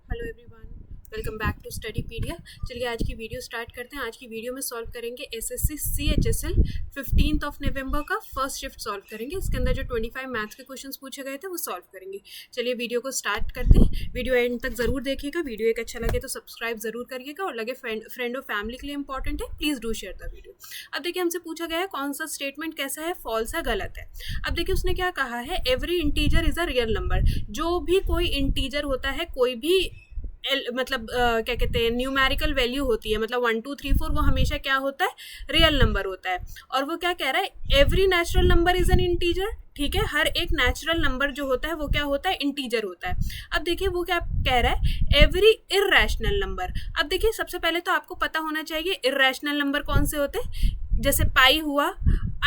Hello everyone, welcome back to Studypedia. चलिए आज की वीडियो स्टार्ट करते हैं। आज की वीडियो में सॉल्व करेंगे एसएससी CHSL 15 नवंबर का फर्स्ट शिफ्ट सॉल्व करेंगे। इसके अंदर जो 25 मैथ्स के क्वेश्चंस पूछे गए थे वो सॉल्व करेंगे। चलिए वीडियो को स्टार्ट करते हैं। वीडियो एंड तक ज़रूर देखिएगा। वीडियो एक अच्छा लगे तो सब्सक्राइब ज़रूर करिएगा और लगे फ्रेंड और फैमिली के लिए इंपॉर्टेंट है, please do share the video. अब देखिए हमसे पूछा गया है कौन सा स्टेटमेंट कैसा है, फॉल्स है, गलत है। अब देखिए उसने क्या कहा है, every integer is a real number. जो भी कोई इंटीजर होता है, कोई भी मतलब क्या कहते हैं, न्यूमेरिकल वैल्यू होती है, मतलब 1 2 3 4, वो हमेशा क्या होता है, रियल नंबर होता है। और वो क्या कह रहा है, every natural number is an integer. ठीक है, हर एक नेचुरल नंबर जो होता है वो क्या होता है, इंटीजर होता है। अब देखिए वो क्या कह रहा है, एवरी इर्रेशनल नंबर। अब देखिए सबसे पहले तो आपको पता होना चाहिए इर्रेशनल नंबर कौन से होते हैं। जैसे पाई हुआ,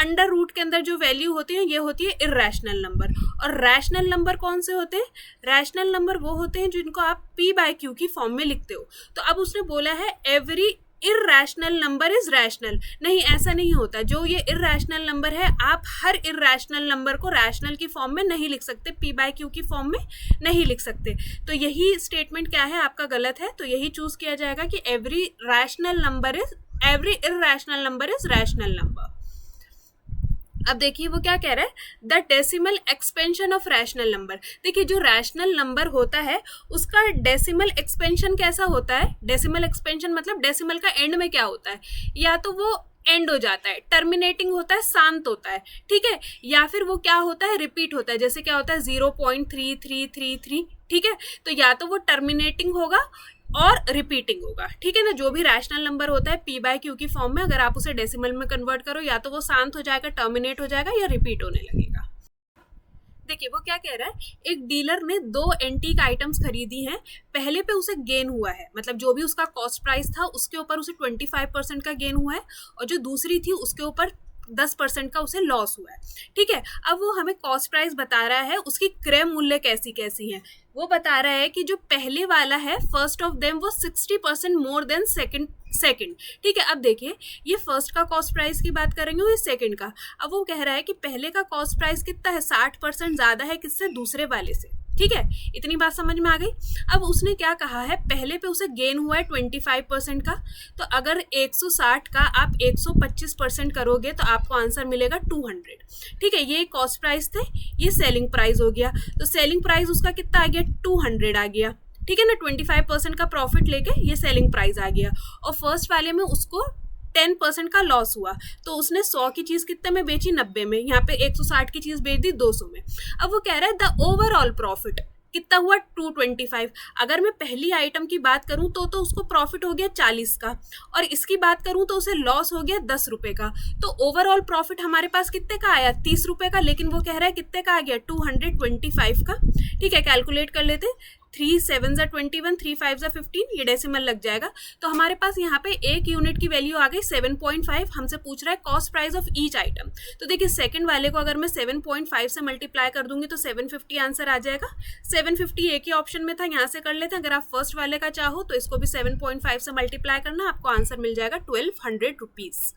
अंडर रूट के अंदर जो वैल्यू होती है ये होती है इर्रेशनल नंबर। और रैशनल नंबर कौन से होते हैं, रैशनल नंबर वो होते हैं जिनको आप p/q की फॉर्म में लिखते हो। तो अब उसने बोला है every irrational number is rational. नहीं, ऐसा नहीं होता। जो ये इर्रेशनल नंबर है, आप हर इर्रेशनल नंबर को रैशनल की फॉर्म में नहीं लिख सकते, p/q की फॉर्म में नहीं लिख सकते। तो यही स्टेटमेंट क्या है आपका, गलत है। तो यही चूज किया जाएगा कि every irrational number is rational number. अब देखिए वो क्या कह रहा है, the decimal expansion of rational number. देखिए जो रैशनल नंबर होता है उसका डेसिमल एक्सपेंशन कैसा होता है। डेसिमल एक्सपेंशन मतलब डेसिमल का एंड में क्या होता है, या तो वो एंड हो जाता है, टर्मिनेटिंग होता है, शांत होता है, ठीक है, या फिर वो क्या होता है, रिपीट होता है। जैसे क्या होता है 0.3333, ठीक है। तो या तो वो टर्मिनेटिंग होगा और रिपीटिंग होगा, ठीक है ना। जो भी रैशनल नंबर होता है p/q की फॉर्म में, अगर आप उसे डेसिमल में कन्वर्ट करो, या तो वो शांत हो जाएगा, टर्मिनेट हो जाएगा, या रिपीट होने लगेगा। देखिए वो क्या कह रहा है, एक डीलर ने 2 एंटीक आइटम्स खरीदी हैं। पहले पे उसे गेन हुआ है, मतलब जो भी उसका कॉस्ट प्राइस था उसके ऊपर उसे 25% का गेन हुआ है, और जो दूसरी थी उसके ऊपर 10% का उसे लॉस हुआ है, ठीक है। अब वो हमें कॉस्ट प्राइस बता रहा है, उसकी क्रय मूल्य कैसी कैसी है। वो बता रहा है कि जो पहले वाला है, फर्स्ट ऑफ देम, वो 60% मोर देन सेकंड, ठीक है। अब देखिए ये फर्स्ट का कॉस्ट प्राइस की बात करेंगे और ये सेकंड का। अब वो कह रहा है कि पहले का कॉस्ट प्राइस कितना है, 60% ज्यादा है किससे, दूसरे वाले से, ठीक है। इतनी बात समझ में आ गई। अब उसने क्या कहा है, पहले पे उसे गेन हुआ है 25% का। तो अगर 160 का आप 125% करोगे तो आपको आंसर मिलेगा 200, ठीक है। ये कॉस्ट प्राइस थे, ये सेलिंग प्राइस हो गया। तो सेलिंग प्राइस उसका कितना आ गया, 200 आ गया, ठीक है ना। 25% का प्रॉफिट लेके ये सेलिंग प्राइस आ गया। और फर्स्ट वाले में उसको 10% का लॉस हुआ, तो उसने 100 की चीज कितने में बेची, 90 में। यहाँ पे 160 की चीज बेच दी 200 में। अब वो कह रहा है द ओवरऑल प्रॉफिट कितना हुआ, 225। अगर मैं पहली आइटम की बात करूं तो उसको प्रॉफिट हो गया 40 का, और इसकी बात करूं तो उसे लॉस हो गया 10 रुपए का। तो ओवरऑल प्रॉफिट हमारे पास कितने का आया, 30 रुपए का। लेकिन वो कह रहा है कितने का आ गया, 225 का, ठीक है। कैलकुलेट कर लेते, 3 7 21, 3 5 15, ये डेसिमल लग जाएगा। तो हमारे पास यहाँ पे एक यूनिट की वैल्यू आ गई 7.5। हमसे पूछ रहा है cost price of each item. तो देखिए सेकंड वाले को अगर मैं 7.5 से मल्टीप्लाई कर दूंगी तो 750 आंसर आ जाएगा। 750 एक ही ऑप्शन में था, यहाँ से कर लेते हैं। अगर आप फर्स्ट वाले का चाहो तो इसको भी 7.5 से मल्टीप्लाई करना, आपको आंसर मिल जाएगा 1200 रुपीज।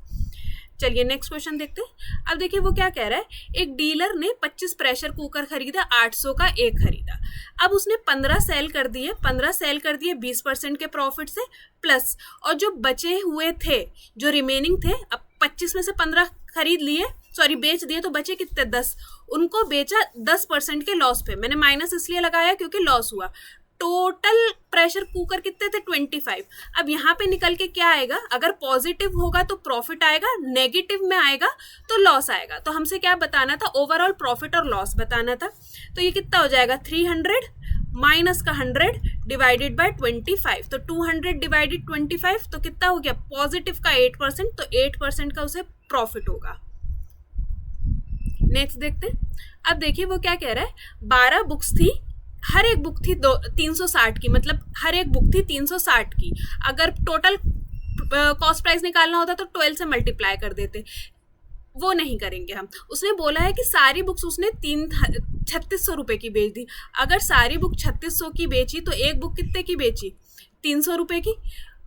चलिए नेक्स्ट क्वेश्चन देखते हैं। अब देखिए वो क्या कह रहा है, एक डीलर ने 25 प्रेशर कुकर खरीदा, 800 का एक खरीदा। अब उसने 15 सेल कर दिए, 20% के प्रॉफिट से प्लस, और जो बचे हुए थे, जो रिमेनिंग थे, अब 25 में से 15 खरीद लिए, सॉरी बेच दिए, तो बचे कितने, 10। उनको बेचा 10% के लॉस पे। मैंने माइनस इसलिए लगाया क्योंकि लॉस हुआ। टोटल प्रेशर कुकर कितने थे, 25। अब यहाँ पे निकल के क्या आएगा, अगर पॉजिटिव होगा तो प्रॉफिट आएगा, नेगेटिव में आएगा तो लॉस आएगा। तो हमसे क्या बताना था, ओवरऑल प्रॉफिट और लॉस बताना था। तो ये कितना हो जाएगा, 300 माइनस का 100 डिवाइडेड बाय 25। तो 200 डिवाइडेड 25 तो कितना हो गया, पॉजिटिव का 8%, तो 8% का उसे प्रॉफिट होगा। नेक्स्ट देखते हैं। अब देखिए वो क्या कह रहा है, 12 बुक्स थी, हर एक बुक थी 360 की, मतलब हर एक बुक थी 360 की। अगर टोटल कॉस्ट प्राइस निकालना होता तो 12 से मल्टीप्लाई कर देते, वो नहीं करेंगे हम। उसने बोला है कि सारी बुक्स उसने 3600 रुपए की बेच दी। अगर सारी बुक 3600 की बेची तो एक बुक कितने की बेची, 300 रुपए की।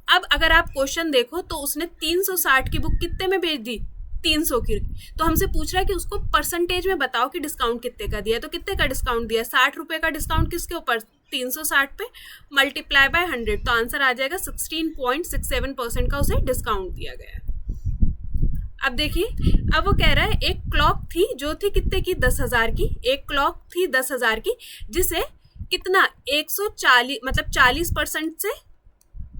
अब अगर आप क्वेश्चन देखो तो उसने 360 की बुक कितने में बेच दी, 300 की। तो हमसे पूछ रहा है कि उसको परसेंटेज में बताओ कि डिस्काउंट कितने का दिया है। तो कितने का डिस्काउंट दिया, 60 रुपए का डिस्काउंट किसके ऊपर, 360 पे मल्टीप्लाई बाय 100, तो आंसर आ जाएगा 16.67% का उसे डिस्काउंट दिया गया है। अब देखिए, अब वो कह रहा है एक क्लॉक थी जो थी कितने की, 10,000 की, एक क्लॉक थी 10,000 की जिसे कितना 140 मतलब 40% से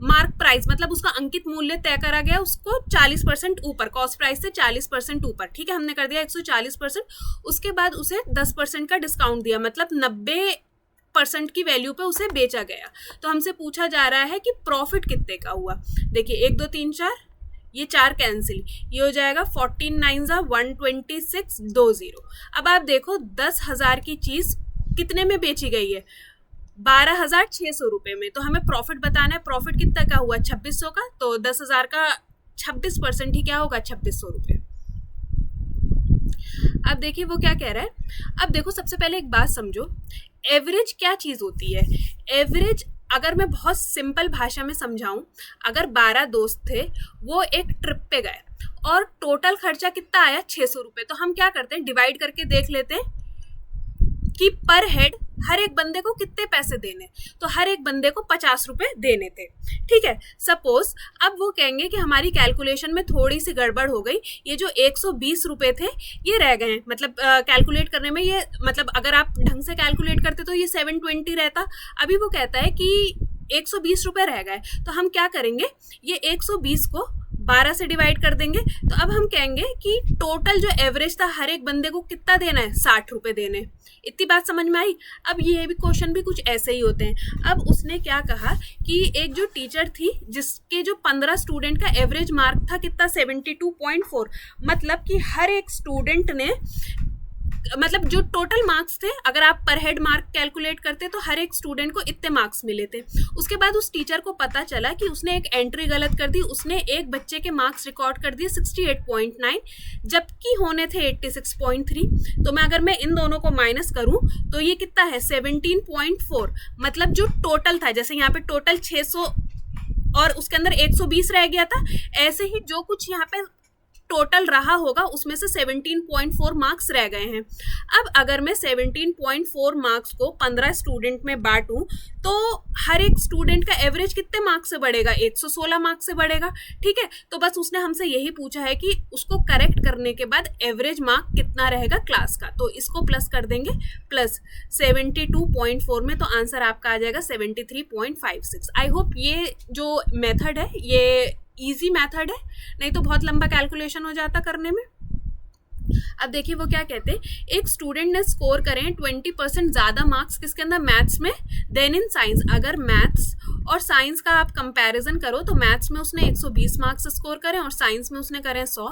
मार्क प्राइस मतलब उसका अंकित मूल्य तय करा गया उसको 40% ऊपर, कॉस्ट प्राइस से 40% ऊपर, ठीक है, हमने कर दिया 140%। उसके बाद उसे 10% का डिस्काउंट दिया, मतलब 90% की वैल्यू पे उसे बेचा गया। तो हमसे पूछा जा रहा है कि प्रॉफिट कितने का हुआ। देखिए 1 2 3 4, ये 4 कैंसिल, ये हो जाएगा 14 9 126 20। अब आप देखो 10,000 की चीज कितने में बेची गई है, 12,600 रुपए में। तो हमें प्रॉफिट बताना है, प्रॉफिट कितना का हुआ, 2600 का, तो 10,000 का 26% ही क्या होगा, 2600 रुपये। अब देखिए वो क्या कह रहा है। अब देखो सबसे पहले एक बात समझो, एवरेज क्या चीज होती है। एवरेज अगर मैं बहुत सिंपल भाषा में समझाऊं, अगर 12 दोस्त थे, वो एक ट्रिप पे गए और टोटल खर्चा कितना आया, 600 रुपये, तो हम क्या करते हैं, डिवाइड करके देख लेते हैं कि पर हेड हर एक बंदे को कितने पैसे देने, तो हर एक बंदे को 50 रुपए देने थे, ठीक है। सपोज अब वो कहेंगे कि हमारी कैलकुलेशन में थोड़ी सी गड़बड़ हो गई, ये जो 120 रुपए थे ये रह गए हैं, मतलब कैलकुलेट करने में ये, मतलब अगर आप ढंग से कैलकुलेट करते तो ये 720 रहता। अभी वो कहता है कि 120 रुपए रह गए, तो हम क्या करेंगे, ये 120 को 12 से डिवाइड कर देंगे। तो अब हम कहेंगे कि टोटल जो एवरेज था हर एक बंदे को कितना देना है, 60 रुपए देने। इतनी बात समझ में आई। अब ये भी क्वेश्चन भी कुछ ऐसे ही होते हैं। अब उसने क्या कहा कि एक जो टीचर थी जिसके जो 15 स्टूडेंट का एवरेज मार्क था कितना, 72.4, मतलब कि हर एक स्टूडेंट ने, मतलब जो टोटल मार्क्स थे, अगर आप पर हेड मार्क कैलकुलेट करते तो हर एक स्टूडेंट को इतने मार्क्स मिले थे। उसके बाद उस टीचर को पता चला कि उसने एक एंट्री गलत कर दी, उसने एक बच्चे के मार्क्स रिकॉर्ड कर दिए 68.9 जबकि होने थे 86.3। तो मैं अगर मैं इन दोनों को माइनस करूं तो ये कितना है, 17.4, मतलब जो टोटल था, जैसे यहाँ पे टोटल 600 और उसके अंदर 120 रह गया था, ऐसे ही जो कुछ यहाँ पे टोटल रहा होगा उसमें से 17.4 मार्क्स रह गए हैं। अब अगर मैं 17.4 मार्क्स को 15 स्टूडेंट में बांटूं तो हर एक स्टूडेंट का एवरेज कितने मार्क्स से बढ़ेगा, 116 मार्क्स से बढ़ेगा, ठीक है। तो बस उसने हमसे यही पूछा है कि उसको करेक्ट करने के बाद एवरेज मार्क कितना रहेगा क्लास का, तो इसको प्लस कर देंगे, प्लस 72.4 में, तो आंसर आपका आ जाएगा 73.56। आई होप ये जो मेथड है ये इजी मेथड है, नहीं तो बहुत लंबा कैलकुलेशन हो जाता करने में। अब देखिए वो क्या कहते हैं, एक स्टूडेंट ने स्कोर करें 20% ज्यादा मार्क्स किसके अंदर, मैथ्स में, देन इन साइंस। अगर मैथ्स और साइंस का आप कंपैरिजन करो तो मैथ्स में उसने 120 मार्क्स स्कोर करें और साइंस में उसने करें 100,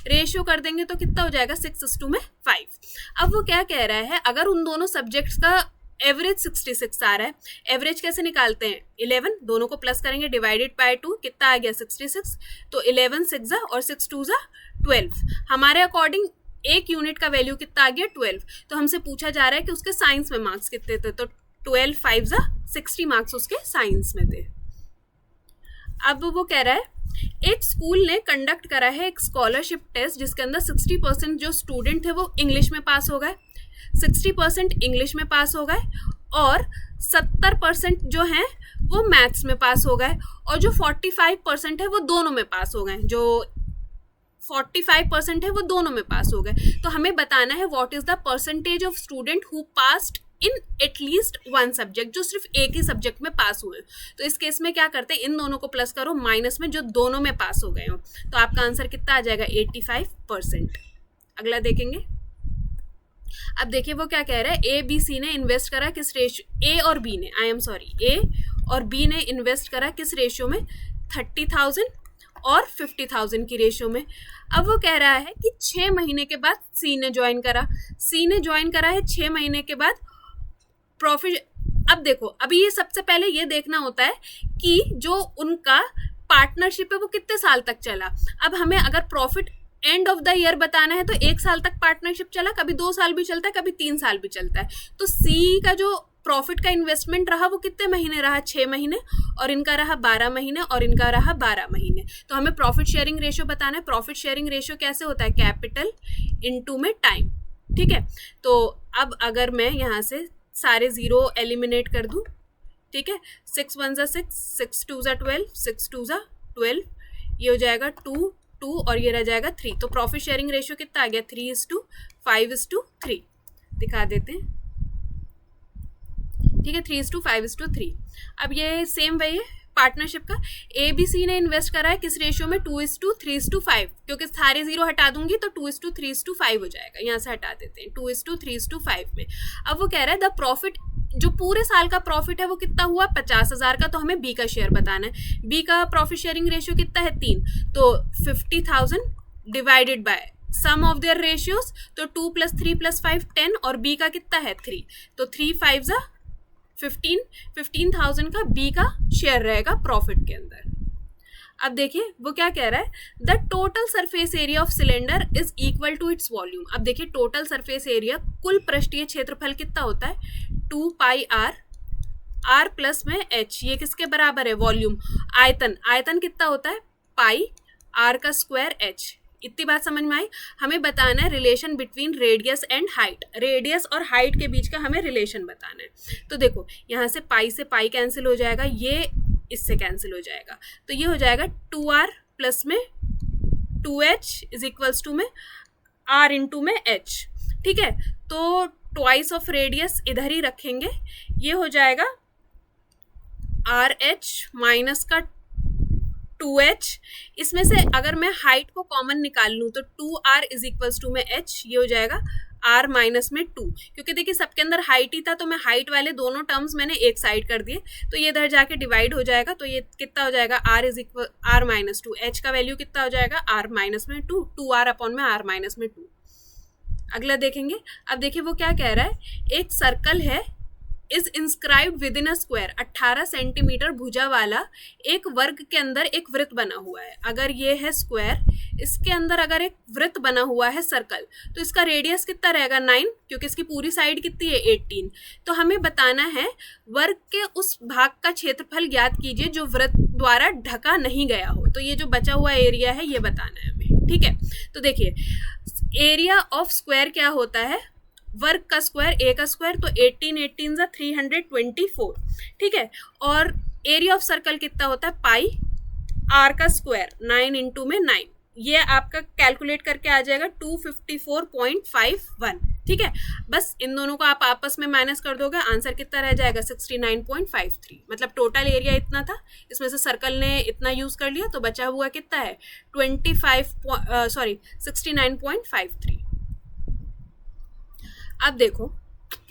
रेशियो कर देंगे तो कितना हो जाएगा, 6:5। अब वो क्या कह रहा है, अगर उन दोनों सब्जेक्ट्स का एवरेज 66 आ रहा है, एवरेज कैसे निकालते हैं, 11 दोनों को प्लस करेंगे, डिवाइडेड बाय 2 कितना आ गया, 66, तो 11 6 और 6 2 12। हमारे अकॉर्डिंग एक यूनिट का वैल्यू कितना आ गया, 12। तो हमसे पूछा जा रहा है कि उसके साइंस में मार्क्स कितने थे, तो 12 5 60 मार्क्स उसके साइंस में थे। अब वो कह रहा है एक स्कूल ने कंडक्ट करा है एक स्कॉलरशिप टेस्ट जिसके अंदर 60% जो स्टूडेंट थे वो इंग्लिश में पास हो गए, 60% इंग्लिश में पास हो गए और 70% जो हैं वो मैथ्स में पास हो गए और जो 45% है वो दोनों में पास हो गए, जो 45% है वो दोनों में पास हो गए। तो हमें बताना है what is the percentage of student who passed in at least one subject, जो सिर्फ एक ही सब्जेक्ट में पास हुए। तो इस केस में क्या करते हैं, इन दोनों को प्लस करो माइनस में जो दोनों में पास हो गए हो, तो आपका आंसर कितना आ जाएगा, 85%। अगला देखेंगे। अब देखिए वो क्या कह रहा है, ए बी सी ने इन्वेस्ट करा किस रेशियो, ए और बी ने, आई एम सॉरी, ए और बी ने इन्वेस्ट करा किस रेशियो में, 30,000 और 50,000 की रेशियो में। अब वो कह रहा है कि 6 महीने के बाद सी ने ज्वाइन करा, सी ने ज्वाइन करा है 6 महीने के बाद, प्रॉफिट। अब देखो अभी ये सबसे पहले ये देखना होता है कि जो उनका पार्टनरशिप है वो कितने साल तक चला। अब हमें अगर profit end of the year बताना है तो 1 साल तक पार्टनरशिप चला, कभी 2 साल भी चलता है, कभी 3 साल भी चलता है। तो सी का जो प्रॉफिट का इन्वेस्टमेंट रहा वो कितने महीने रहा, 6 महीने, और इनका रहा 12 महीने और इनका रहा 12 महीने। तो हमें प्रॉफिट शेयरिंग रेशियो बताना है। प्रॉफिट शेयरिंग रेशियो कैसे होता है, कैपिटल इनटू में टाइम, ठीक है। तो अब अगर मैं यहाँ से सारे जीरो एलिमिनेट कर दूं ठीक है, 6 1 ज़ा 6, 6 2 ज़ा 12, 6 2 ज़ा 12, ये हो जाएगा 2 2 और ये रह जाएगा 3। तो प्रॉफिट शेयरिंग रेशियो कितना आ गया, 3:5:3 दिखा देते हैं, ठीक है, 3:5:3। अब ये सेम वही है पार्टनरशिप का, ABC ने इन्वेस्ट करा है किस रेशियो में, 2:3:5, क्योंकि सारे जीरो हटा दूंगी तो 2:3:5 हो जाएगा, यहाँ से हटा देते हैं 2:3:5 में। अब वो कह रहा है द प्रॉफिट, जो पूरे साल का प्रॉफिट है वो कितना हुआ, 50,000 का, तो हमें बी का शेयर बताना है। बी का प्रॉफिट शेयरिंग रेशियो कितना है, 3, तो 50,000 divided by sum of their ratios, तो 2 + 3 + 5 10, और बी का कितना है 3, तो 3 5 ज़ा 15,000 का बी का शेयर रहेगा प्रॉफिट के अंदर। अब देखिए वो क्या कह रहा है, the total surface area of cylinder is equal to its volume. अब देखिए टोटल सरफेस एरिया, कुल पृष्ठीय क्षेत्रफल कितना होता है, 2πr, r प्लस में h, ये किसके बराबर है, वॉल्यूम। आयतन, आयतन कितना होता है, पाई r का स्क्वायर h। इतनी बात समझ में आई। हमें बताना है relation between radius and height, radius और हाइट के बीच का हमें रिलेशन बताना है। तो देखो यहाँ से पाई से पाई कैंसिल हो जाएगा, ये इससे कैंसिल हो जाएगा, तो ये हो जाएगा 2r प्लस में 2h इज इक्वल्स टू में r इंटू में h, ठीक है। तो ट्वाइस ऑफ रेडियस इधर ही रखेंगे, ये हो जाएगा RH माइनस का 2h, इसमें से अगर मैं हाइट को कॉमन निकाल लूँ तो 2r इज इक्वल्स टू में h, ये हो जाएगा r माइनस में 2, क्योंकि देखिए सबके अंदर हाइट ही था तो मैं हाइट वाले दोनों टर्म्स मैंने एक साइड कर दिए, तो ये इधर जाके डिवाइड हो जाएगा, तो ये कितना हो जाएगा, r is equal r minus 2, h का वैल्यू कितना हो जाएगा, r माइनस में 2, 2r अपॉन में r माइनस में 2। अगला देखेंगे। अब देखिए वो क्या कह रहा है, एक सर्कल है is inscribed with in a square, 18 centimetre भुजा वाला एक वर्ग के अंदर एक वृत्त बना हुआ है। अगर ये है स्क्वायर, इसके अंदर अगर एक वृत्त बना हुआ है सर्कल, तो इसका रेडियस कितना रहेगा, 9, क्योंकि इसकी पूरी साइड कितनी है, 18। तो हमें बताना है वर्ग के उस भाग का क्षेत्रफल ज्ञात कीजिए जो वृत्त द्वारा ढका नहीं गया हो। तो ये जो बचा हुआ एरिया है ये बताना है हमें, ठीक है। तो देखिए एरिया ऑफ स्क्वायर क्या होता है, वर्ग का स्क्वायर, ए का स्क्वायर, तो 18 18 ज़ा 324, ठीक है। और एरिया ऑफ सर्कल कितना होता है, पाई आर का स्क्वायर, 9 इंटू में 9, ये आपका कैलकुलेट करके आ जाएगा 254.51, ठीक है। बस इन दोनों को आप आपस में माइनस कर दोगे, आंसर कितना रह जाएगा, 69.53। मतलब टोटल एरिया इतना था, इसमें से सर्कल ने इतना यूज कर लिया, तो बचा हुआ कितना है 69.53। अब देखो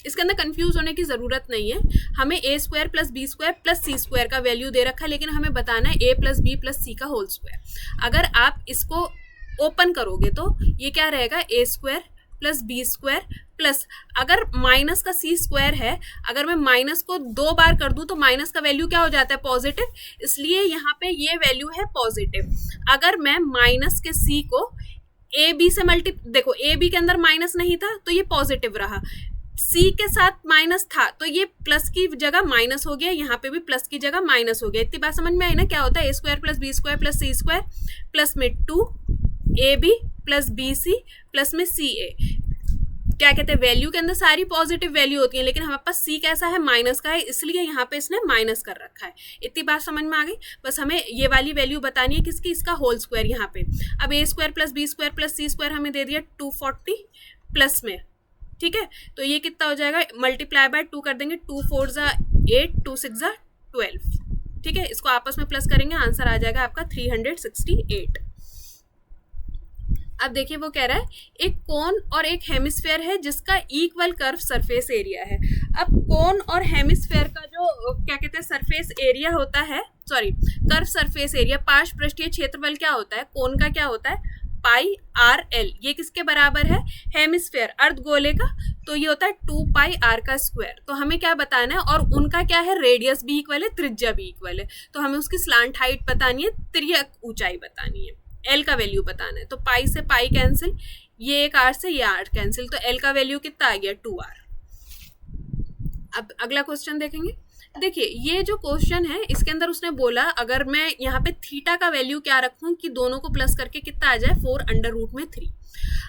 इसके अंदर कंफ्यूज होने की ज़रूरत नहीं है, हमें a² + b² + c² का वैल्यू दे रखा है, लेकिन हमें बताना है a + b + c का होल स्क्वायर। अगर आप इसको ओपन करोगे तो ये क्या रहेगा, a² + b² प्लस, अगर माइनस का c² है, अगर मैं माइनस को 2 बार कर दूं तो माइनस का वैल्यू क्या हो जाता है, पॉजिटिव, इसलिए यहाँ पे ये वैल्यू है पॉजिटिव। अगर मैं माइनस के c को ए बी से देखो ए बी के अंदर माइनस नहीं था तो ये पॉजिटिव रहा, सी के साथ माइनस था तो ये प्लस की जगह माइनस हो गया, यहाँ पे भी प्लस की जगह माइनस हो गया। इतनी बात समझ में आई ना, क्या होता है, a² + b² + c² प्लस में 2ab + bc प्लस में ca, क्या कहते हैं, वैल्यू के अंदर सारी पॉजिटिव वैल्यू होती है, लेकिन हमारे पास c कैसा है, माइनस का है, इसलिए यहाँ पे इसने माइनस कर रखा है। इतनी बात समझ में आ गई। बस हमें ये वाली वैल्यू बतानी है किसकी, इसका होल स्क्वायर यहाँ पे। अब a² + b² + c² हमें दे दिया 240 प्लस में, ठीक है। तो ये कितना हो जाएगा, मल्टीप्लाई बाय 2 कर देंगे, 2 4 ज़ा 8, 2 6 ज़ा 12, ठीक है। इसको आपस में प्लस करेंगे, आंसर आ जाएगा आपका 368। अब देखिए वो कह रहा है एक कोन और एक हेमिस्फेयर है जिसका इक्वल कर्व सरफेस एरिया है। अब कोन और हेमिस्फेयर का जो क्या कहते हैं सरफेस एरिया होता है, सॉरी कर्व सरफेस एरिया, पार्श्व पृष्ठीय क्षेत्रफल क्या होता है, कोन का क्या होता है, पाई आर एल। ये किसके बराबर है, हेमिस्फेयर अर्धगोले का, तो ये होता है 2 पाई आर का स्क्वायर। तो हमें क्या बताना है, और उनका क्या है, रेडियस भी इक्वल है, त्रिज्या भी इक्वल है, तो हमें उसकी स्लांट हाइट बतानी है, तिर्यक ऊंचाई बतानी है, एल का वैल्यू बताना है। तो पाई से पाई कैंसिल, ये एक आर से ये आर कैंसिल, तो एल का वैल्यू कितना आ गया, 2r। अब अगला क्वेश्चन देखेंगे। देखिए ये जो क्वेश्चन है इसके अंदर उसने बोला अगर मैं यहाँ पे थीटा का वैल्यू क्या रखूं कि दोनों को प्लस करके कितना आ जाए, 4√3।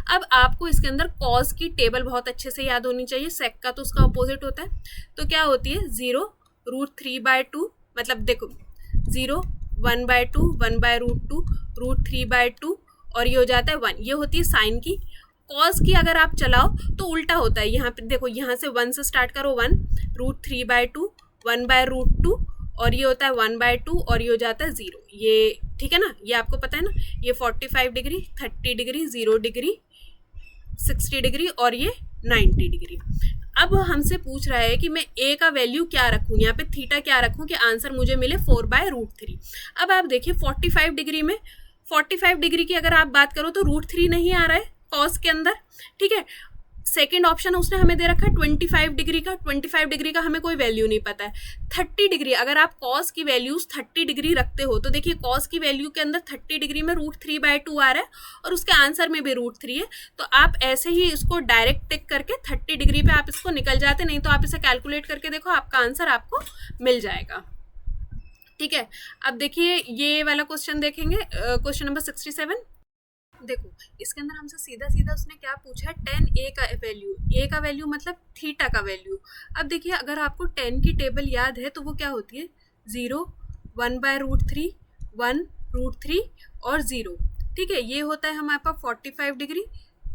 अब आपको इसके अंदर कॉस की टेबल बहुत अच्छे से याद होनी चाहिए, सेक का तो उसका अपोजिट होता है, तो क्या होती है 0 √3/2, मतलब देखो 0, 1/2, 1/√2, √3/2 और ये हो जाता है 1। ये होती है साइन की। कॉस की अगर आप चलाओ तो उल्टा होता है। यहाँ पे देखो, यहाँ से 1 से स्टार्ट करो, 1, √3/2, 1/√2 और ये होता है 1/2 और ये हो जाता है 0। ये ठीक है ना, ये आपको पता है ना। ये 45 डिग्री, 30 डिग्री, 0 डिग्री, 60 डिग्री और ये 90 डिग्री। अब हमसे पूछ रहा है कि मैं ए का वैल्यू क्या रखूँ, यहाँ पे थीटा क्या रखूँ कि आंसर मुझे मिले 4/√3। अब आप देखिए 45 डिग्री में, 45 डिग्री की अगर आप बात करो तो √3 नहीं आ रहा है कॉस के अंदर, ठीक है। सेकेंड ऑप्शन उसने हमें दे रखा है 25 डिग्री का। 25 डिग्री का हमें कोई वैल्यू नहीं पता है। 30 डिग्री, अगर आप कॉस की वैल्यूज 30 डिग्री रखते हो तो देखिए कॉस की वैल्यू के अंदर 30 डिग्री में √3/2 आ रहा है और उसके आंसर में भी √3 है। तो आप ऐसे ही इसको डायरेक्ट टिक करके 30 डिग्री पे आप इसको निकल जाते, नहीं तो आप इसे कैलकुलेट करके देखो, आपका आंसर आपको मिल जाएगा, ठीक है। अब देखिए ये वाला क्वेश्चन देखेंगे, क्वेश्चन नंबर 67। देखो इसके अंदर हमसे सीधा सीधा उसने क्या पूछा है, tan a का वैल्यू। a का वैल्यू मतलब थीटा का वैल्यू। अब देखिए अगर आपको tan की टेबल याद है तो वो क्या होती है, 0, 1/√3, 1√3 और 0, ठीक है। ये होता है हमारे पास 45 डिग्री,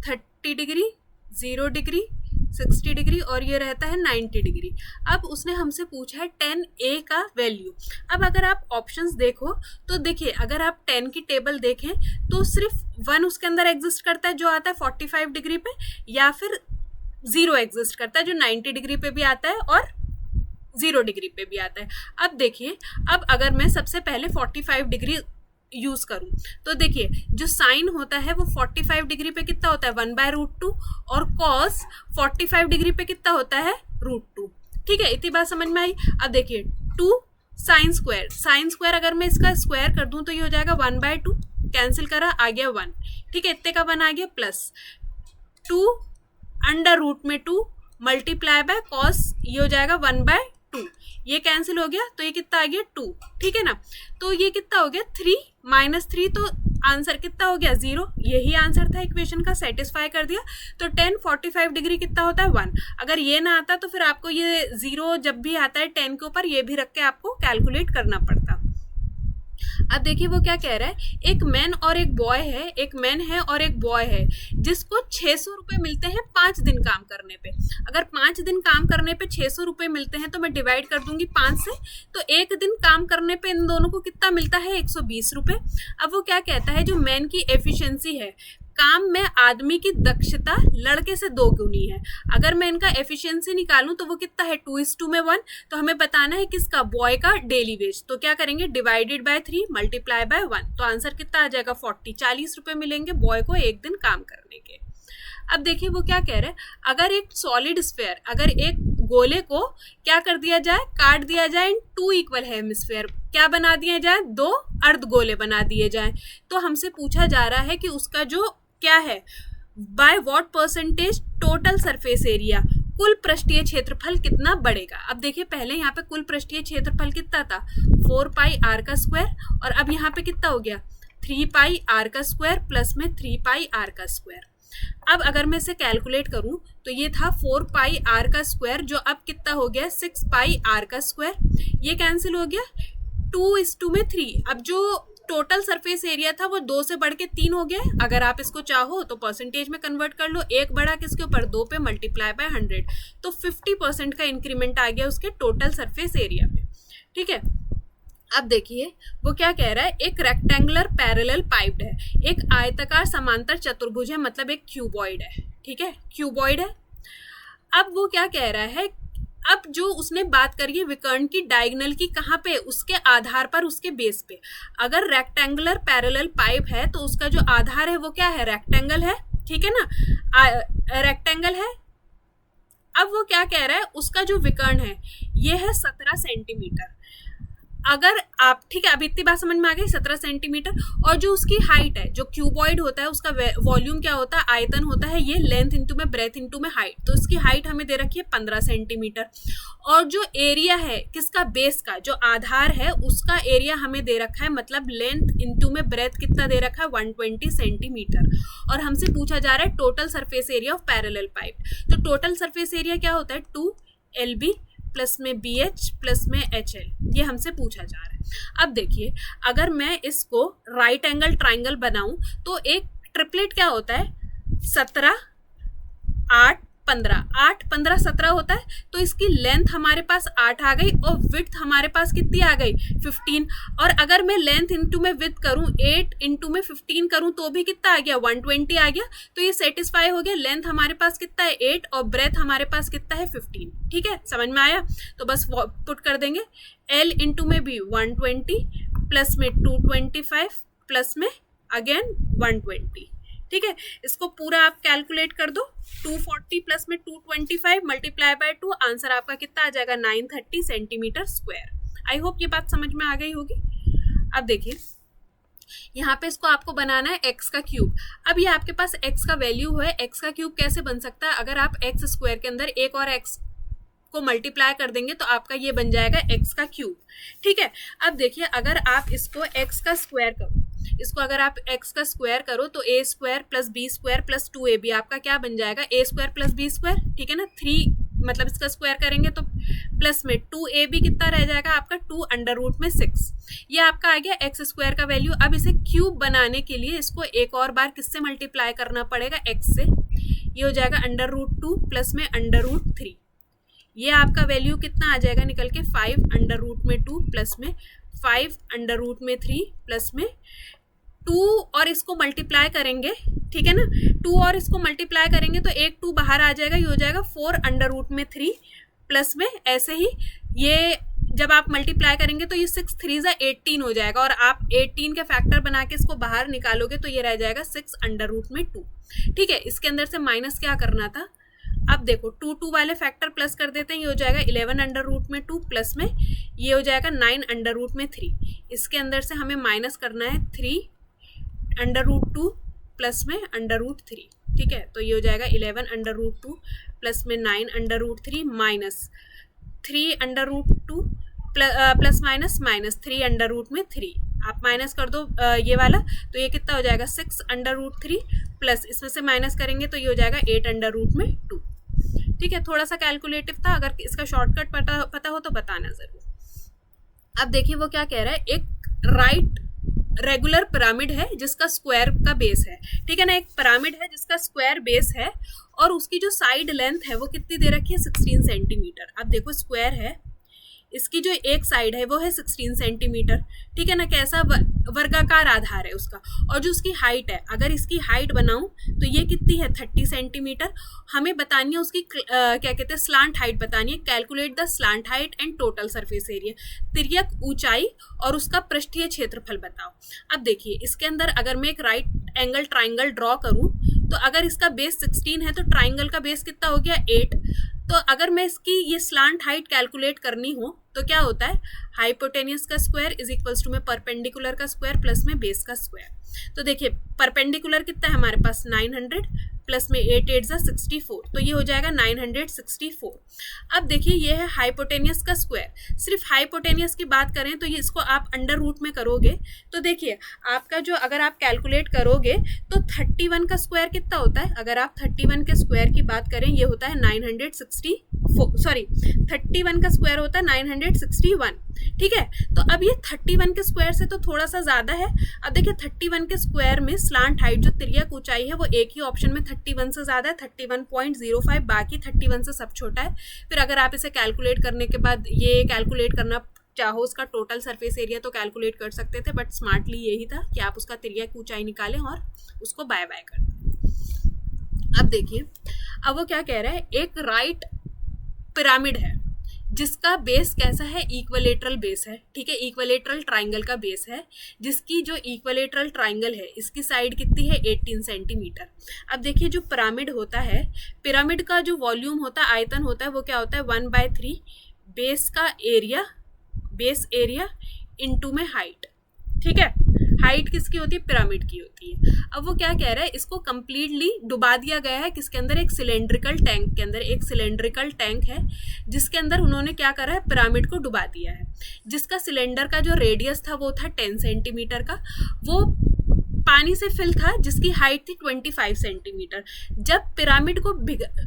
30 डिग्री, 0 डिग्री, 60 डिग्री और ये रहता है 90 डिग्री। अब उसने हमसे पूछा है tan a का वैल्यू। अब अगर आप ऑप्शंस देखो तो देखिए अगर आप tan की टेबल देखें तो सिर्फ 1 उसके अंदर एग्जिस्ट करता है जो आता है 45 डिग्री पे, या फिर 0 एग्जिस्ट करता है जो 90 डिग्री पे भी आता है और 0 डिग्री पे भी आता है। अब देखिए, अब अगर मैं सबसे पहले 45 डिग्री यूज करूं तो देखिए जो साइन होता है वो 45 डिग्री पे कितना होता है, 1/√2 और कॉस 45 डिग्री पे कितना होता है, √2, ठीक है। इतनी बात समझ में आई। अब देखिए 2 साइन स्क्वायर, साइन स्क्वायर अगर मैं इसका स्क्वायर कर दूं तो ये हो जाएगा 1/2, कैंसिल करा आ गया 1, ठीक है। इतने का 1 आ गया, प्लस 2 अंडर रूट में 2 मल्टीप्लाई बाय कॉस, ये हो जाएगा 1/2, ये कैंसिल हो गया तो ये कितना आ गया 2, ठीक है ना। तो ये कितना हो गया 3 -3, तो आंसर कितना हो गया 0। यही आंसर था इक्वेशन का, सेटिस्फाई कर दिया। तो tan 45 डिग्री कितना होता है 1। अगर ये ना आता तो फिर आपको ये 0 जब भी आता है tan के ऊपर ये भी रख के आपको कैलकुलेट करना पड़ता। अब देखिए वो क्या कह रहा है, एक मैन और एक बॉय है, एक मैन है और एक बॉय है जिसको 600 रुपये मिलते हैं 5 दिन काम करने पे। अगर 5 दिन काम करने पे 600 रुपये मिलते हैं तो मैं डिवाइड कर दूंगी 5 से, तो एक दिन काम करने पे इन दोनों को कितना मिलता है, 120 रुपये। अब वो क्या कहता है, जो मैन की एफिशिएंसी है, काम में आदमी की दक्षता लड़के से 2 गुनी है। अगर मैं इनका एफिशिएंसी निकालूं तो वो कितना है, 2:1। तो हमें बताना है किसका, बॉय का डेली वेज। तो क्या करेंगे, डिवाइडेड बाय 3 मल्टीप्लाई बाय 1, तो आंसर कितना आ जाएगा 40 रुपये मिलेंगे बॉय को एक दिन काम करने के। अब देखिए वो क्या कह रहे हैं, अगर एक सॉलिड स्फीयर, अगर एक गोले को क्या कर दिया जाए, काट दिया जाए इन 2 इक्वल हेमिस्फीयर, क्या बना दिया जाए, 2 अर्धगोले बना दिए जाए, तो हमसे पूछा जा रहा है कि उसका जो क्या है, by what percentage total surface area, कुल पृष्ठीय क्षेत्रफल कितना बढ़ेगा। अब देखिए पहले यहाँ पे कुल पृष्ठीय क्षेत्रफल कितना था, 4πr², और अब यहाँ पे कितना हो गया, 3πr² प्लस में 3πr²। अब अगर मैं इसे कैलकुलेट करूं तो ये था 4πr² जो अब कितना हो गया, 6πr², ये कैंसिल हो गया, 2:3। अब जो टोटल सरफेस एरिया था वो 2 से बढ़ के 3 हो गया। अगर आप इसको चाहो तो परसेंटेज में कन्वर्ट कर लो, 1 बढ़ा किसके ऊपर, 2 पे, मल्टीप्लाई बाय 100, तो 50% का इंक्रीमेंट आ गया उसके टोटल सरफेस एरिया में, ठीक है। अब देखिए वो क्या कह रहा है, एक रेक्टेंगुलर पैरेलल पाइप्ड है, एक आयताकार समांतर चतुर्भुज है, मतलब एक क्यूबॉइड है, ठीक है, क्यूबॉइड है। अब वो क्या कह रहा है, अब जो उसने बात करी है विकर्ण की डायगोनल की, कहाँ पे, उसके आधार पर, उसके बेस पे। अगर रेक्टेंगुलर पैरेलल पाइप है तो उसका जो आधार है वो क्या है, रेक्टेंगल है, ठीक है ना, रेक्टेंगल है। अब वो क्या कह रहा है, उसका जो विकर्ण है ये है 17 सेंटीमीटर। अगर आप, ठीक है, अब इतनी बात समझ में आ गई, 17 सेंटीमीटर। और जो उसकी हाइट है, जो क्यूबॉइड होता है उसका वॉल्यूम क्या होता है, आयतन होता है ये लेंथ इंटू में ब्रेथ इंटू में हाइट, तो इसकी हाइट हमें दे रखी है 15 सेंटीमीटर। और जो एरिया है किसका, बेस का, जो आधार है उसका एरिया हमें दे रखा है, मतलब लेंथ इंटू में ब्रेथ कितना दे रखा है, 120 सेंटीमीटर। और हमसे पूछा जा रहा है total surface area of parallel pipe. तो टोटल सरफेस एरिया क्या होता है, 2 LB प्लस में BH प्लस में HL, ये हमसे पूछा जा रहा है। अब देखिए अगर मैं इसको राइट एंगल ट्राइंगल बनाऊं तो एक ट्रिपलेट क्या होता है, 17 8 15, 8 15 17 होता है। तो इसकी लेंथ हमारे पास 8 आ गई और विड्थ हमारे पास कितनी आ गई, 15। और अगर मैं लेंथ इंटू में विड्थ करूं, 8 इंटू में 15 करूं तो भी कितना आ गया, 120 आ गया। तो ये सेटिस्फाई हो गया। लेंथ हमारे पास कितना है 8 और ब्रेथ हमारे पास कितना है 15। ठीक है, समझ में आया। तो बस पुट कर देंगे, L इंटू में भी 120 प्लस में 225 प्लस में अगेन 120। ठीक है, इसको पूरा आप कैलकुलेट कर दो, 240 प्लस में 225 मल्टीप्लाई बाय 2, आंसर आपका कितना आ जाएगा, 930 सेंटीमीटर स्क्वायर। आई होप ये बात समझ में आ गई होगी। अब देखिए यहाँ पे इसको आपको बनाना है x का क्यूब। अब ये आपके पास x का वैल्यू है, x का क्यूब कैसे बन सकता है, अगर आप x स्क्वायर के अंदर एक और x को मल्टीप्लाई कर देंगे तो आपका ये बन जाएगा x का क्यूब। ठीक है, अब देखिए अगर आप इसको x का स्क्वायर करो, इसको अगर आप x का स्क्वायर करो तो a square plus B square plus 2ab आपका क्या बन जाएगा, a square plus B square. ठीक है ना, 3 मतलब इसका स्क्वायर करेंगे तो प्लस में 2ab कितना रह जाएगा आपका, 2 अंडर रूट में 6। ये आपका आ गया x स्क्वायर का वैल्यू। अब इसे क्यूब बनाने के लिए इसको एक और बार किससे मल्टीप्लाई करना पड़ेगा, x से। ये हो जाएगा अंडर रूट 2 प्लस में अंडर रूट 3। ये आपका वैल्यू कितना आ जाएगा निकल के, 5 अंडर रूट में 2 प्लस में 5 अंडर रूट में 3 प्लस में 2 और इसको मल्टीप्लाई करेंगे। ठीक है ना, 2 और इसको मल्टीप्लाई करेंगे तो एक 2 बाहर आ जाएगा, ये हो जाएगा 4 अंडर रूट में 3 प्लस में ऐसे ही ये जब आप मल्टीप्लाई करेंगे तो ये 6 3 18 हो जाएगा और आप 18 के फैक्टर बना के इसको बाहर निकालोगे तो ये रह जाएगा 6 अंडर रूट में 2। ठीक है, इसके अंदर से माइनस क्या करना था, अब देखो 2 वाले फैक्टर प्लस कर देते हैं, ये हो जाएगा 11 अंडर रूट में 2 प्लस में ये हो जाएगा 9 अंडर रूट में 3। इसके अंदर से हमें माइनस करना है 3 अंडर रूट 2 प्लस में अंडर रूट 3। ठीक है, तो ये हो जाएगा 11 अंडर रूट 2 प्लस में 9 अंडर रूट 3 माइनस 3 under root 2 plus minus minus 3 under root में 3। आप माइनस कर दो ये वाला तो ये कितना हो जाएगा, 6 अंडर रूट 3 प्लस इसमें से माइनस करेंगे तो ये हो जाएगा 8 अंडर रूट में 2। ठीक है, थोड़ा सा कैलकुलेटिव था, अगर इसका शॉर्टकट पता हो तो बताना जरूर। अब देखिए वो क्या कह रहा है, एक राइट रेगुलर पिरामिड है जिसका स्क्वायर का बेस है। ठीक है ना, एक पिरामिड है जिसका स्क्वायर बेस है और उसकी जो साइड लेंथ है वो कितनी दे रखी है, 16 सेंटीमीटर। अब देखो स्क्वायर है, इसकी जो एक साइड है वो है 16 सेंटीमीटर। ठीक है ना, कैसा वर्गाकार आधार है उसका, और जो उसकी हाइट है, अगर इसकी हाइट बनाऊं तो ये कितनी है, 30 सेंटीमीटर। हमें बतानी है उसकी क्या कहते हैं, स्लांट हाइट बतानी है। Calculate the slant height and total surface area, तिर्यक ऊंचाई और उसका पृष्ठीय क्षेत्रफल बताओ। अब देखिए इसके अंदर अगर मैं एक राइट एंगल ट्राइंगल ड्रॉ करूं तो अगर इसका बेस 16 है तो ट्राइंगल का बेस कितना हो गया, 8। तो अगर मैं इसकी ये स्लांट हाइट कैलकुलेट करनी हो तो क्या होता है, हाइपोटेनियस का स्क्वायर इज इक्वल्स टू में परपेंडिकुलर का स्क्वायर प्लस में बेस का स्क्वायर। तो देखिए परपेंडिकुलर कितना है हमारे पास, 900 प्लस में 8 8 64, तो ये हो जाएगा 964। अब देखिए ये है हाइपोटेनियस का स्क्वायर। सिर्फ हाइपोटेनियस की बात करें तो ये इसको आप अंडर रूट में करोगे तो देखिए आपका जो अगर आप कैलकुलेट करोगे तो 31 का स्क्वायर कितना होता है, अगर आप 31 के स्क्वायर की बात करें ये होता है 31 का स्क्वायर होता है 961। ठीक है, तो अब ये 31 के स्क्वायर से तो थोड़ा सा ज्यादा है। अब देखिए 31 के स्क्वायर में स्लांट हाइट जो तिर्यक ऊंचाई है वो एक ही ऑप्शन में 31 से ज्यादा है, 31.05, बाकी 31 से सब छोटा है। फिर अगर आप इसे कैलकुलेट करने के बाद ये कैलकुलेट करना चाहो उसका टोटल सरफेस एरिया तो कैलकुलेट कर सकते थे, बट स्मार्टली यही था कि आप उसका तिर्यक ऊंचाई निकालें और उसको बाय बाय कर दें। अब देखिए अब वो क्या कह रहा है, एक राइट पिरामिड है जिसका बेस कैसा है, इक्विलेटरल बेस है। ठीक है, इक्विलेटरल ट्राइंगल का बेस है, जिसकी जो इक्विलेटरल ट्राइंगल है इसकी साइड कितनी है, 18 सेंटीमीटर। अब देखिए जो पिरामिड होता है, पिरामिड का जो वॉल्यूम होता है, आयतन होता है, वो क्या होता है 1/3 बेस का एरिया, बेस एरिया इनटू में हाइट। ठीक है, हाइट किसकी होती है, पिरामिड की होती है। अब वो क्या कह रहा है, इसको कंप्लीटली डुबा दिया गया है किसके अंदर, एक सिलेंड्रिकल टैंक के अंदर। एक सिलेंड्रिकल टैंक है जिसके अंदर उन्होंने क्या करा है, पिरामिड को डुबा दिया है, जिसका सिलेंडर का जो रेडियस था वो था 10 सेंटीमीटर का। वो पानी से फिल था जिसकी हाइट थी 25 सेंटीमीटर। जब पिरामिड को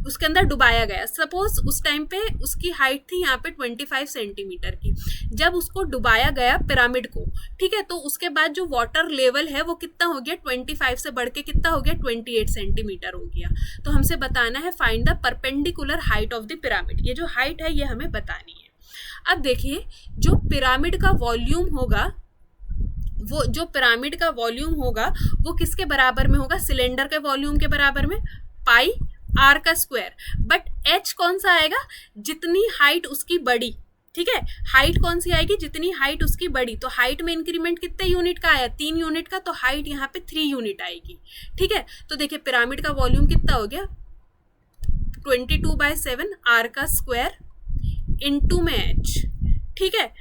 उसके अंदर डुबाया गया, सपोज उस टाइम पे उसकी हाइट थी यहाँ पे 25 सेंटीमीटर की, जब उसको डुबाया गया पिरामिड को, ठीक है, तो उसके बाद जो वाटर लेवल है वो कितना हो गया, 25 से बढ़ के कितना हो गया, 28 सेंटीमीटर हो गया। तो हमसे बताना है find the perpendicular height of the pyramid. ये जो हाइट है ये हमें बतानी है। अब देखिए जो पिरामिड का वॉल्यूम होगा, वो जो पिरामिड का वॉल्यूम होगा वो किसके बराबर में होगा, सिलेंडर के वॉल्यूम के बराबर में, पाई आर का स्क्वायर। बट एच कौन सा आएगा, जितनी हाइट उसकी बड़ी, ठीक है, हाइट कौन सी आएगी, जितनी हाइट उसकी बड़ी। तो हाइट में इंक्रीमेंट कितने यूनिट का आया, 3 यूनिट का, तो हाइट यहाँ पे 3 यूनिट आएगी, ठीक है। तो देखिए पिरामिड का वॉल्यूम कितना हो गया, 22/7 आर का स्क्वायर इंटू में एच, ठीक है,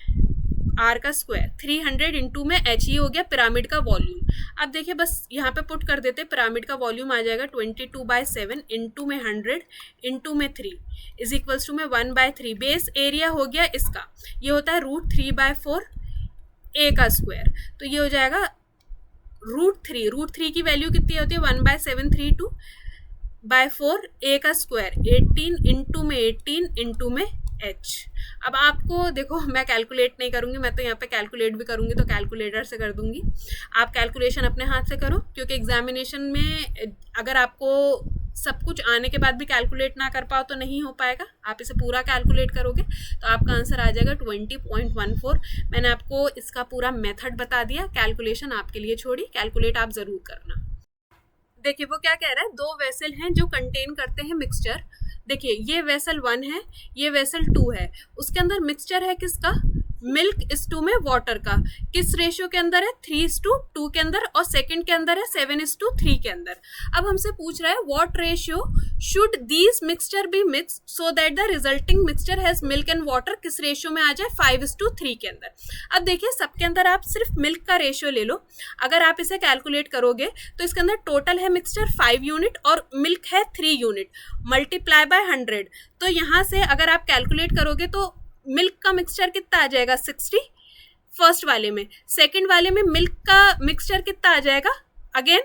आर का स्क्वायर 300 इंटू में एच, ये हो गया पिरामिड का वॉल्यूम। अब देखिए बस यहाँ पे पुट कर देते, पिरामिड का वॉल्यूम आ जाएगा 22/7 इंटू में 100 इंटू में 3 इज इक्वल्स टू में 1/3। बेस एरिया हो गया इसका, ये होता है √3/4 ए का स्क्वायर, तो ये हो जाएगा √3 की वैल्यू कितनी होती है, 1/732/4 ए का स्क्वायर, 18 इंटू में 18 इंटू में एच। अब आपको देखो मैं कैलकुलेट नहीं करूंगी, मैं तो यहाँ पे कैलकुलेट भी करूंगी तो कैलकुलेटर से कर दूंगी। आप कैलकुलेशन अपने हाथ से करो, क्योंकि एग्जामिनेशन में अगर आपको सब कुछ आने के बाद भी कैलकुलेट ना कर पाओ तो नहीं हो पाएगा। आप इसे पूरा कैलकुलेट करोगे तो आपका आंसर आ जाएगा 20.14। मैंने आपको इसका पूरा मेथड बता दिया, कैलकुलेशन आपके लिए छोड़ी, कैलकुलेट आप ज़रूर करना। देखिए वो क्या कह रहा है, 2 वेसल हैं जो कंटेन करते हैं मिक्सचर। देखिए ये वेसल 1 है, ये वेसल 2 है, उसके अंदर मिक्सचर है किसका, मिल्क इस टू में वाटर का। किस रेशियो के अंदर है, 3:2 के अंदर, और सेकंड के अंदर है 7:3 के अंदर। अब हमसे पूछ रहा है what ratio should these mixture be mix so that the resulting mixture has milk and water, किस रेशियो में आ जाए, 5:3 के अंदर। अब देखिए सबके अंदर आप सिर्फ मिल्क का रेशियो ले लो, अगर आप इसे कैलकुलेट करोगे तो इसके अंदर टोटल है मिक्सचर 5 यूनिट और मिल्क है 3 यूनिट, मल्टीप्लाई बाय 100। तो यहाँ से अगर आप कैलकुलेट करोगे तो मिल्क का मिक्सचर कितना आ जाएगा, 60 फर्स्ट वाले में, सेकंड वाले में मिल्क का मिक्सचर कितना आ जाएगा, अगेन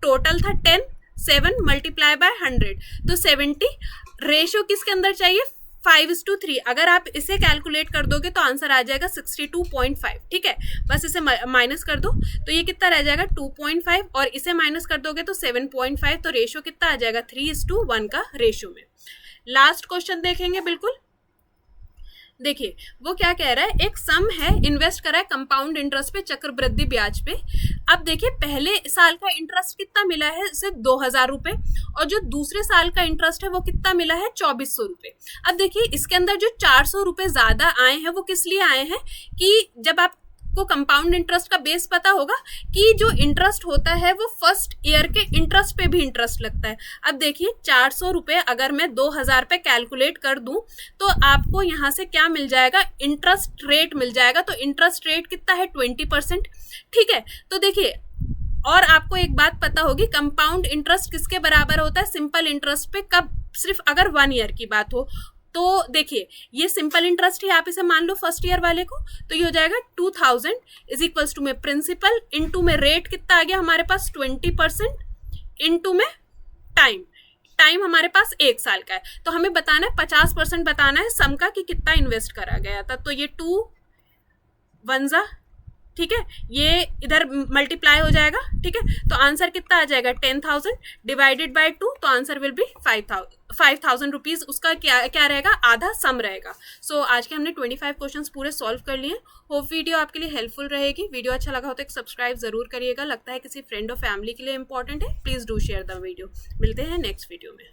टोटल था 10, 7 मल्टीप्लाई बाय 100 तो 70। रेशियो किसके अंदर चाहिए, 5:3। अगर आप इसे कैलकुलेट कर दोगे तो आंसर आ जाएगा 62.5, ठीक है। बस इसे माइनस कर दो तो ये कितना रह जाएगा 2.5, और इसे माइनस कर दोगे तो 7.5, तो रेशियो कितना आ जाएगा 3:1 का रेशियो में। लास्ट क्वेश्चन देखेंगे, बिल्कुल देखिए वो क्या कह रहा है, एक सम है इन्वेस्ट करा है कंपाउंड इंटरेस्ट पे, चक्रवृद्धि ब्याज पे। अब देखिए पहले साल का इंटरेस्ट कितना मिला है इसे, 2000 रुपये, और जो दूसरे साल का इंटरेस्ट है वो कितना मिला है, 2400 रुपये। अब देखिए इसके अंदर जो 400 रुपये ज्यादा आए हैं वो किस लिए आए हैं, कि जब आप को कंपाउंड इंटरेस्ट का बेस पता होगा कि जो इंटरेस्ट होता है वो फर्स्ट ईयर के इंटरेस्ट पे भी इंटरेस्ट लगता है। अब देखिए 400 रुपये अगर मैं 2000 पे कैलकुलेट कर दूं तो आपको यहाँ से क्या मिल जाएगा, इंटरेस्ट रेट मिल जाएगा। तो इंटरेस्ट रेट कितना है, 20%, ठीक है। तो देखिए और आपको एक बात पता होगी, कंपाउंड इंटरेस्ट किसके बराबर होता है, सिंपल इंटरेस्ट पे, कब, सिर्फ अगर 1 ईयर की बात हो। तो देखिए ये सिंपल इंटरेस्ट ही आप इसे मान लो फर्स्ट ईयर वाले को, तो ये हो जाएगा 2000 इज इक्वल्स टू में प्रिंसिपल इंटू में रेट कितना आ गया हमारे पास 20% इंटू में टाइम हमारे पास 1 साल का है। तो हमें बताना है 50% बताना है सम का कि कितना इन्वेस्ट करा गया था। तो ये 2 1 ठीक है, ये इधर मल्टीप्लाई हो जाएगा, ठीक है। तो आंसर कितना आ जाएगा 10,000 डिवाइडेड बाय 2, तो आंसर विल बी 5,000 रुपीज। उसका क्या रहेगा, आधा सम रहेगा। सो आज के हमने 25 क्वेश्चंस पूरे सॉल्व कर लिए। होप वीडियो आपके लिए हेल्पफुल रहेगी। वीडियो अच्छा लगा हो तो एक सब्सक्राइब जरूर करिएगा, लगता है किसी फ्रेंड और फैमिली के लिए इंपॉर्टेंट है। Please do share the video. मिलते हैं नेक्स्ट वीडियो में।